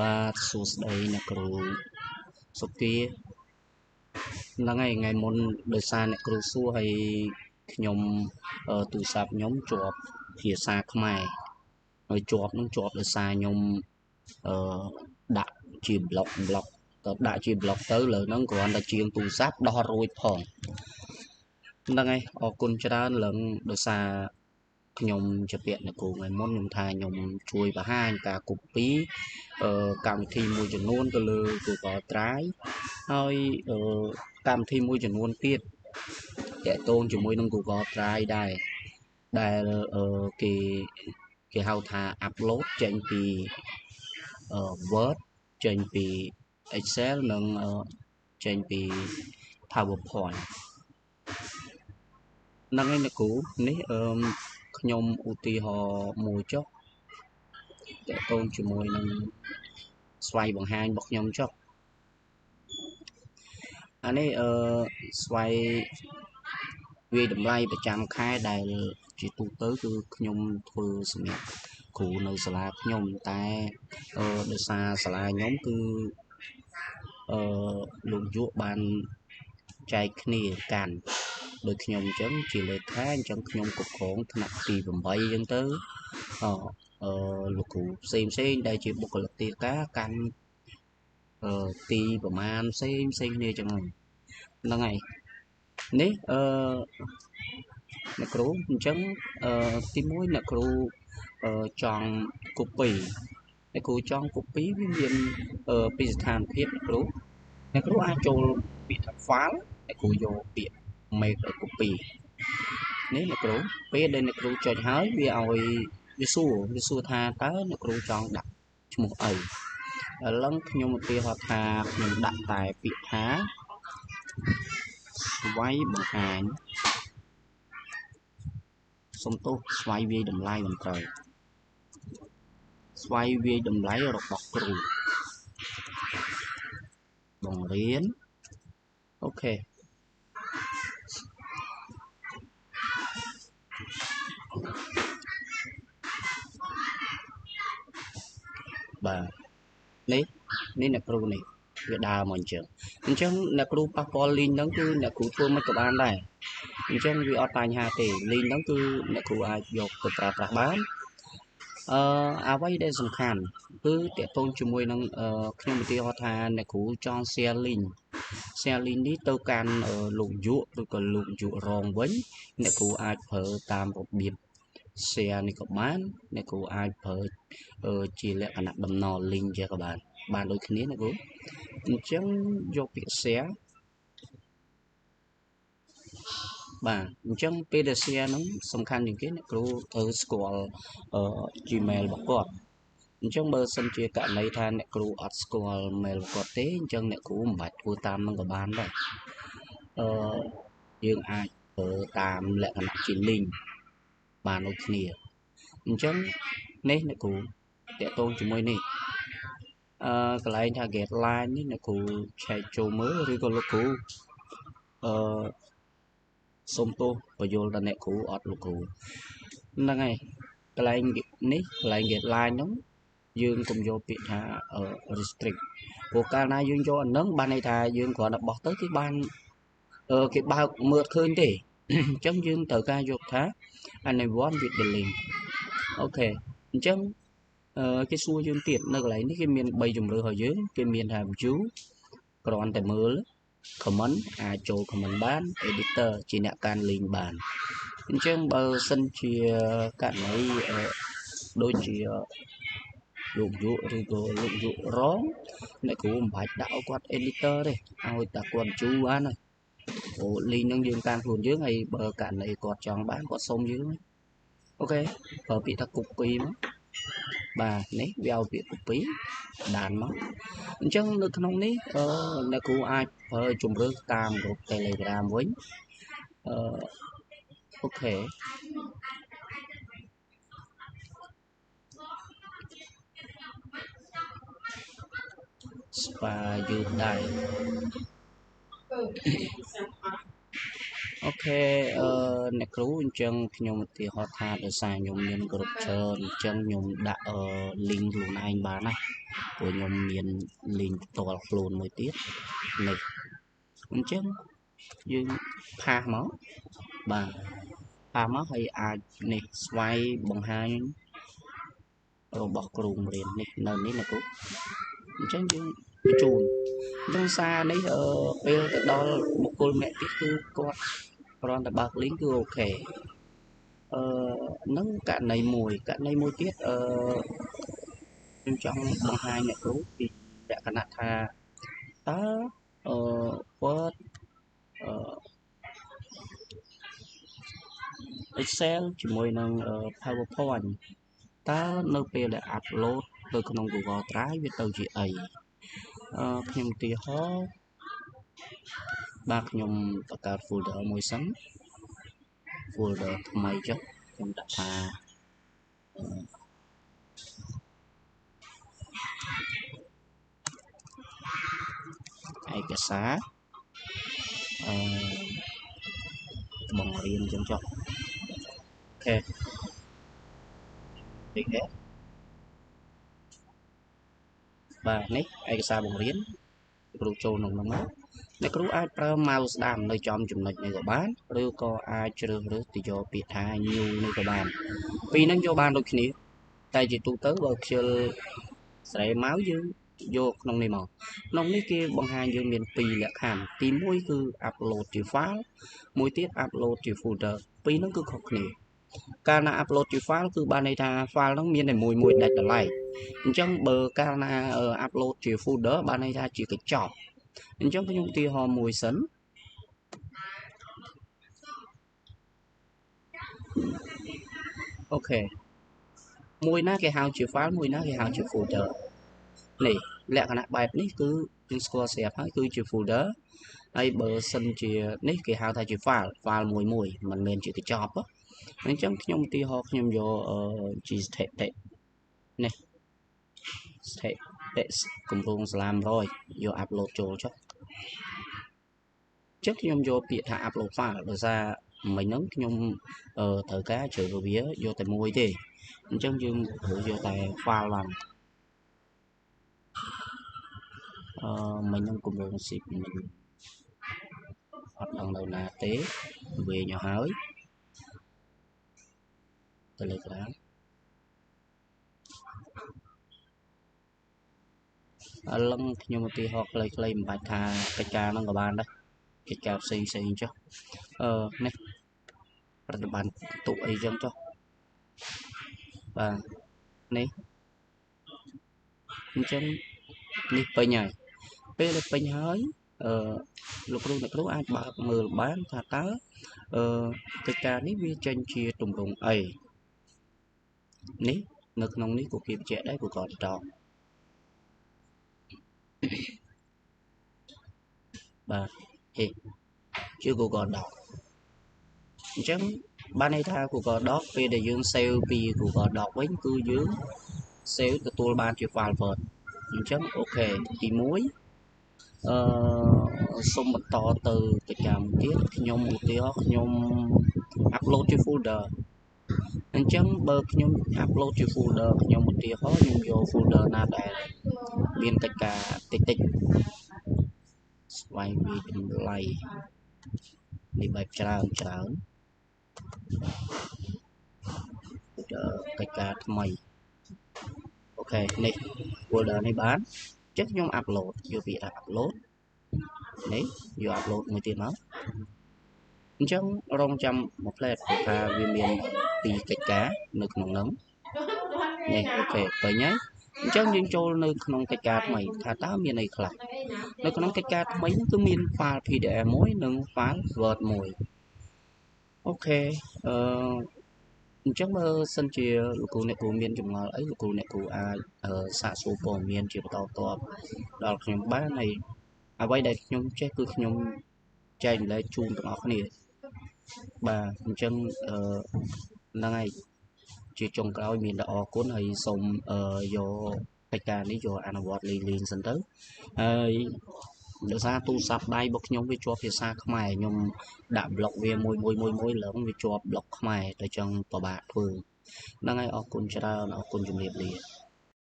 បាទសួស្តីអ្នកគ្រូសុគាហ្នឹងហើយថ្ងៃមុនដោយសារអ្នកគ្រូសួរឲ្យខ្ញុំទូរស័ព្ទខ្ញុំជាប់ភាសាខ្មែរហើយជាប់នឹងជាប់ដោយសារខ្ញុំអឺដាក់ជា block ទៅដាក់ជា block ទៅលើហ្នឹងគ្រាន់តែជាងទូរស័ព្ទដោះរួចផងហ្នឹងហើយអរគុណច្រើនឡើងដោយសារខ្ញុំជាពាក្យអ្នកគ្រូថ្ងៃមុនខ្ញុំថាខ្ញុំជួយបង្ហាញការ copy កម្មវិធីមួយចំនួនទៅលើ Google Drive ហើយកម្មវិធីមួយចំនួនទៀតតាក់ទងជាមួយនឹង Google Drive ដែរដែលគេហៅថា upload ចេញពី Word ចេញពី Excel និងចេញពី PowerPoint ហ្នឹងហើយអ្នកគ្រូនេះខ្ញុំឧទាហរណ៍មួយចុះតាក់ទងជាមួយនឹងស្វ័យបង្ហាញរបស់ខ្ញុំចុះអានេះស្វ័យវាយតម្លៃប្រចាំខែដែលជាទូទៅគឺខ្ញុំធ្វើសម្រាប់គ្រូនៅសាលាខ្ញុំតែដោយសារសាលាខ្ញុំគឺលោកយុបានចែកគ្នាកាន់ដោយខ្ញុំអញ្ចឹងជាលេខាអញ្ចឹងខ្ញុំគ្រប់គ្រងថ្នាក់ទី8អញ្ចឹងទៅលោកគ្រូផ្សេងដែលជាបុគ្គលិកទីការកាន់ទីប្រមាណផ្សេងគ្នាអញ្ចឹងហ្នឹងហើយនេះអ្នកគ្រូអញ្ចឹងទី1អ្នកគ្រូចង់ copy អ្នកគ្រូចង់ copy វាមានពីស្ថានភាពអ្នកគ្រូអាចចូលពាក្យថា file អ្នកគ្រូយកពាក្យ make a copy នេះអ្នកគ្រូពេលដែលអ្នកគ្រូចុចហើយវាឲ្យវាសួរថាតើអ្នកគ្រូចង់ដាក់ឈ្មោះអីឥឡូវខ្ញុំឧទាហរណ៍ថាខ្ញុំដាក់តែពាក្យថាស្វ័យបង្ហាញសុំទោសស្វ័យវាយតម្លៃមិនត្រូវស្វ័យវាយតម្លៃរបស់គ្រូបង្រៀនអូខេបាទនេះអ្នកគ្រូនេះវាដើរមកអញ្ចឹងអ្នកគ្រូប៉ះពាល់លីងហ្នឹងគឺអ្នកគ្រូធ្វើមិនក៏បានដែរអញ្ចឹងវាអត់បញ្ហាទេលីងហ្នឹងគឺអ្នកគ្រូអាចយកទៅប្រើប្រាស់បានអ្វីដែលសំខាន់គឺតាក់ទងជាមួយនឹងខ្ញុំឧទាហរណ៍ថាអ្នកគ្រូចង់ share link នេះទៅកាន់លោកយុឬក៏លោកយុរងវិញអ្នកគ្រូអាចប្រើតាមរបៀប share នេះក៏បានអ្នកគ្រូអាចប្រើជាលក្ខណៈតំណ link ជាក៏បានដូចគ្នាណាគ្រូអញ្ចឹងយកពាក្យ share បាទអញ្ចឹងពេលដែល share ហ្នឹងសំខាន់ជាងគេអ្នកគ្រូត្រូវស្គាល់ Gmail របស់គាត់អញ្ចឹងបើសិនជាករណីថាអ្នកគ្រូអត់ស្គាល់ mail របស់គាត់ទេអញ្ចឹងអ្នកគ្រូមិនបាច់ធ្វើតាមនឹងក៏បានដែរយើងអាចប្រើតាមលក្ខណៈជា link បានដូចគ្នាអញ្ចឹងនេះអ្នកគ្រូតាក់ទងជាមួយនេះកន្លែងថា get line នេះអ្នកគ្រូឆែកចូលមើលឬក៏លោកគ្រូសូមទោសបញ្យល់ដល់អ្នកគ្រូអត់លោកគ្រូហ្នឹងហើយកន្លែងនេះកន្លែង get line ហ្នឹងយើងកុំយកពាក្យថា restrict ព្រោះកាលណាយើងយកអាហ្នឹងបានន័យថាយើងគ្រាន់តែបោះទៅគេបានគេបើកមើលឃើញទេអញ្ចឹងយើងត្រូវការយកថា anyone with the link អូខេអញ្ចឹងគេសួរយើងទៀតនៅកន្លែងនេះគេមាន3ជម្រើសឲ្យយើងគេមានថា view គ្រាន់តែមើល comment អាចចូល comment បាន editor ជាអ្នកកាន់ link បានអញ្ចឹងបើសិនជាករណីដូចជាលោកយុឬក៏លោកយុរងអ្នកគ្រូមិនបាច់ដាក់ឲ្យគាត់ editor ទេឲ្យតែគាត់ជួបានហើយអូ link ហ្នឹងយើងកាន់ខ្លួនយើងហើយបើករណីគាត់ចង់បានគាត់សុំយើងអូខេប្រើពាក្យថា copy មកបាទនេះវាឲ្យពាក្យ copy ដានមកអញ្ចឹងនៅក្នុងនេះអ្នកគ្រូអាចប្រើជំរឿនតាមក្រុម Telegram វិញអូខេស្ប៉ាយឺតដែរអូខេអ្នកគ្រូអញ្ចឹងខ្ញុំឧទាហរណ៍ថាដោយសារខ្ញុំមានក្រុមច្រើនអញ្ចឹងខ្ញុំដាក់link ខ្លួនឯងបានណា của nhóm miền linh toàn luôn mới tiết này cũng chứ dương pha máu và pha máu hay này xoay bằng hai rồi bọc rùm liền này nền này là cũng chứ dương chùn trong xa đấy bây giờ đó một cô mẹ tiết cứ con còn là bạc lính cứ ok nâng cả này mùi tiết trong bằng hai mẹ cứu thì đã khả năng tha tá Word Excel ជាមួយនឹង PowerPoint តើនៅពេលដែល upload ទៅក្នុង Google Drive វាទៅជាអីខ្ញុំឧទាហរណ៍បាទខ្ញុំបង្កើត folder មួយសិន folder ថ្មីចុះខ្ញុំដាក់ថាឯកសារបង្រៀនចឹងចុះអូខេតិចទេបាទនេះឯកសារបង្រៀនគ្រូចូលក្នុងនោះអ្នកគ្រូអាចប្រើ mouse ស្ដាំនៅចំចំណុចនេះក៏បានឬក៏អាចជ្រើសរើសទៅយកពាក្យថា new នេះក៏បានពីរហ្នឹងយកបានដូចគ្នាតែជាទូទៅបើខ្ជិលស្រែមកយើងយកក្នុងនេះមកក្នុងនេះគេបង្ហាញយើងមាន2លក្ខខណ្ឌទី1គឺ upload ជា file មួយទៀត upload ជា folder ពីរហ្នឹងគឺខុសគ្នាកាលណា upload ជា file គឺបានន័យថា file ហ្នឹងមានតែមួយដាច់ដ lie អញ្ចឹងបើកាលណា upload ជា folder បានន័យថាជាកញ្ចប់អញ្ចឹងខ្ញុំឧទាហរណ៍មួយសិនអូខេមួយណាគេហៅជា file មួយណាគេហៅជា folder នេះលក្ខណៈបែបនេះគឺយើងស្គាល់ស្រាប់ហើយគឺជា folder ហើយបើសិនជានេះគេហៅថាជា file មួយមិនមែនជាកញ្ចប់អញ្ចឹងខ្ញុំឧទាហរណ៍ខ្ញុំយកជា static នេះ static គម្រោងសាលា100យក upload ចូលចុះចឹងខ្ញុំយកពាក្យថា upload file ដោយសារមិញហ្នឹងខ្ញុំត្រូវការជ្រើសវាយកតែមួយទេអញ្ចឹងយើងយកតែ file ឡើងមិញហ្នឹងគម្រោង zip មិញអត់ដឹងនៅណាទេវាញហើយ Telegram ឥឡូវខ្ញុំឧទាហរណ៍ខ្លីៗមិនបាច់ថាកិច្ចការហ្នឹងក៏បានដែរកិច្ចការផ្សេងចុះនេះប្រតិបត្តិទុកអីចឹងចុះបាទនេះអញ្ចឹងនេះពេញហើយពេលដែលពេញហើយលោកគ្រូអាចបើកមើលបានថាតើកិច្ចការនេះវាចេញជាទម្រង់អីនេះនៅក្នុងនេះក៏គេបញ្ជាក់ដែរ Google Doc បាទជា Google Doc អញ្ចឹងបានន័យថា Google Doc ពេលដែលយើង save ពី Google Doc វិញគឺយើង save ទទួលបានជា file Word អញ្ចឹងអូខេទី1សូមបន្តទៅកិច្ចការមួយទៀតខ្ញុំឧទាហរណ៍ខ្ញុំ upload ជា folder អញ្ចឹងបើខ្ញុំ upload ជា folder ខ្ញុំឧទាហរណ៍ខ្ញុំយក folder ណាដែលមានកិច្ចការតិចស្វែងវាតម្លៃនេះបែបច្រើនកិច្ចការថ្មីអូខេនេះ folder នេះបានចឹងខ្ញុំ upload យកពាក្យថា upload នេះយក upload មួយទៀតមកអញ្ចឹងរងចាំមួយផ្លែតថាវាមានពីរកិច្ចការនៅក្នុងនោះនេះអូខេពេញហើយអញ្ចឹងយើងចូលនៅក្នុងកិច្ចការថ្មីថាតើមានអីខ្លះនៅក្នុងកិច្ចការថ្មីគឺមាន file PDF មួយនិង file Word មួយអូខេអញ្ចឹងបើសិនជាលោកគ្រូអ្នកគ្រូមានចម្ងល់អីលោកគ្រូអ្នកគ្រូអាចសាកសួរព័ត៌មានជាបន្តបន្ទាប់ដល់ខ្ញុំបានហើយអ្វីដែលខ្ញុំចេះគឺខ្ញុំចែកម្លែកជូនទាំងអស់គ្នាបាទអញ្ចឹងហ្នឹងហើយជាចុងក្រោយមានតែអរគុណហើយសូមយកកិច្ចការនេះយកអនុវត្តលេងសិនទៅហើយដោយសារទូរស័ព្ទដៃរបស់ខ្ញុំវាជាប់ភាសាខ្មែរខ្ញុំដាក់ប្លុកវាមួយឡើងវាជាប់ប្លុកខ្មែរតែចឹងពិបាកធ្វើហ្នឹងហើយអរគុណច្រើនអរគុណជំរាបលា